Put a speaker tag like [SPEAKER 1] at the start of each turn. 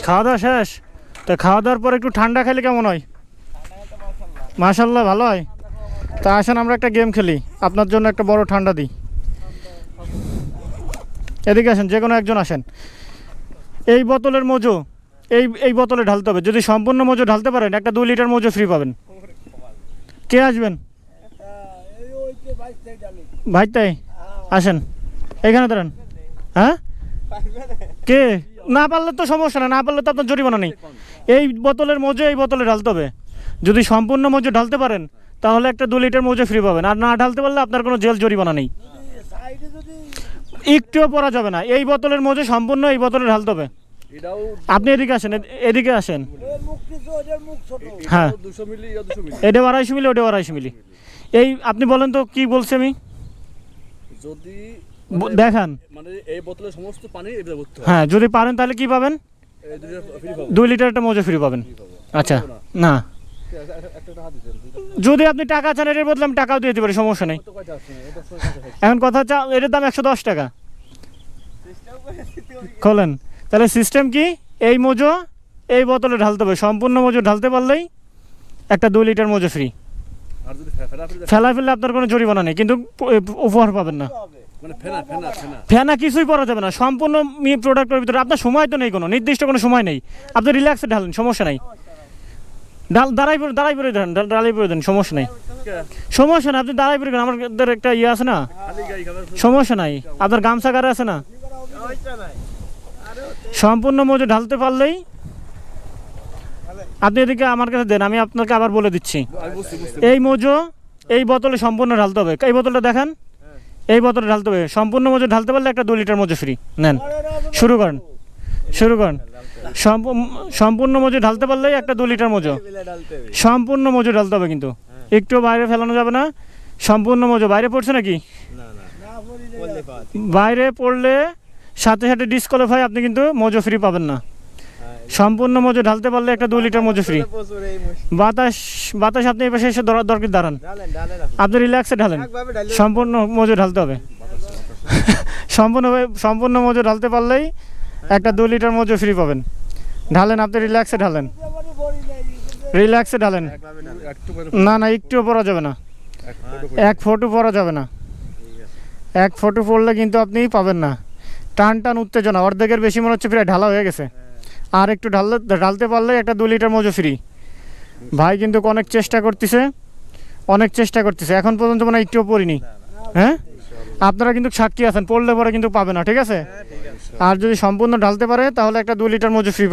[SPEAKER 1] খাওয়া দাওয়া শেষ? তো খাওয়া দাওয়ার পর একটু ঠান্ডা খেলে কেমন হয়? মাশাআল্লাহ ভালো হয়। তা আসেন আমরা একটা গেম খেলি, আপনার জন্য একটা বড় ঠান্ডা দিই। এদিকে আসেন, যে কোনো একজন আসেন। এই বোতলের মজো এই বোতলে ঢালতে হবে। যদি সম্পূর্ণ মজো ঢালতে পারেন, একটা 2 লিটার মজো ফ্রি পাবেন। কে আসবেন? ভাই তাই আসেন, এখানে দাঁড়ান। হ্যাঁ, কে? না পারলে তো সমস্যা না, না পারলে তো আপনার জরিমানা নেই। এই বোতলের মজো এই বোতলে ঢালতে হবে। যদি সম্পূর্ণ মজো ঢালতে পারেন তাহলে একটা 2 লিটার মজো ফ্রি পাবেন, আর না ঢালতে পারলে আপনার কোনো জেল জরিমানা নেই। একটুও পড়া যাবে না। এই বোতলের মজো সম্পূর্ণ এই বোতলে ঢালতে হবে। আপনি এদিকে আসেন, এদিকে আসেন। হ্যাঁ, এটা 250 মিলি, ওটা 250 মিলি। এই আপনি বলেন তো কি বলছি আমি?
[SPEAKER 2] যদি
[SPEAKER 1] দেখান
[SPEAKER 2] মানে এই বোতলের সমস্ত পানি এটা ভর্তি হয়,
[SPEAKER 1] হ্যাঁ, যদি পারেন তাহলে কি পাবেন?
[SPEAKER 2] এই দুটো ফ্রি পাবো।
[SPEAKER 1] 2 লিটার একটা মজো ফ্রি পাবেন। আচ্ছা, না
[SPEAKER 2] একটা টাকা দিবেন,
[SPEAKER 1] যদি আপনি টাকা চান এর বদলে আমি টাকাও দিয়ে দিতে পারি, সমস্যা নেই।
[SPEAKER 2] তো কয়টা আছে এটা? 6
[SPEAKER 1] এখন কথা হচ্ছে এটার দাম 110 টাকা। খোলেন তাহলে। সিস্টেম কি? এই মজো এই বোতলে ঢালতে হবে। সম্পূর্ণ মজো ঢালতে পারলেই একটা 2 লিটার মজো ফ্রি।
[SPEAKER 2] আর যদি
[SPEAKER 1] ফেলা ফেললে আপনার কোনো জরিমানা নেই, কিন্তু উপহার পাবেন না।
[SPEAKER 2] মানে ফেনা
[SPEAKER 1] ফেনা কিছুই পরা যাবে না। সম্পূর্ণ প্রোডাক্টের ভিতরে আপনার সময় তো নেই, কোনো নির্দিষ্ট কোনো সময় নেই। আপনি রিল্যাক্সে ঢালেন, সমস্যা নেই। দাঁড়াই পরে দেন, সমস্যা নেই। সমস্যা নেই, আপনি দাঁড়াই পরে দেন। আমাদের একটা ইয়ে আছে না,
[SPEAKER 2] খালি গাই খাবার
[SPEAKER 1] সমস্যা নাই। আপনার গামছা গাড়ি আছে না? সম্পূর্ণ মজো ঢালতে পারলেই আপনি এদিকে আমার কাছে দেন, আমি আপনাকে আবার বলে দিচ্ছি।
[SPEAKER 2] আমি বুঝছি
[SPEAKER 1] এই মজো এই বোতলে সম্পূর্ণ ঢালতে হবে। এই বোতলটা দেখান, এই বোতলে ঢালতে হবে। সম্পূর্ণ মজো ঢালতে পারলে একটা 2 লিটার মজো ফ্রি। নেন, শুরু করেন। সম্পূর্ণ মজো ঢালতে পারলেই একটা 2 লিটার মজো। সম্পূর্ণ মজো ঢালতে হবে, কিন্তু একটু বাইরে ফেলানো যাবে না। সম্পূর্ণ মজো। বাইরে পড়ছে নাকি? বাইরে পড়লে সাথে সাথে ডিসকোয়ালিফাই, আপনি কিন্তু মজো ফ্রি পাবেন না। সম্পূর্ণ মজো ঢালতে পারলে একটা 2 লিটার মজো ফ্রি। বাতাস আপনি এই পাশে এসে দরকার দাঁড়ান, আপনি রিল্যাক্সে ঢালেন। সম্পূর্ণ মজো ঢালতে হবে। সম্পূর্ণ মজো ঢালতে পারলেই একটা 2 লিটার মজো ফ্রি পাবেন। ঢালেন, আপনি রিল্যাক্সে ঢালেন, রিল্যাক্সে ঢালেন। না না, একটুও পড়া যাবে না। 1 ফোঁটা পড়া যাবে না। 1 ফোঁটা পড়লে কিন্তু আপনি পাবেন না। টান উত্তেজনা অর্ধেকের বেশি মনে হচ্ছে প্রায় ঢালা হয়ে গেছে। আর একটু ঢালতে পারলে একটা 2 লিটার মজো ফ্রি। ভাই কিন্তু অনেক চেষ্টা করতেছে, এখন পর্যন্ত মানে একটুও পড়িনি। হ্যাঁ, আপনারা কিন্তু সাক্ষী আছেন, পড়লে পরে কিন্তু পাবে না, ঠিক আছে? আর যদি সম্পূর্ণ ঢালতে পারে তাহলে একটা 2 লিটার মজো ফ্রি পাবে।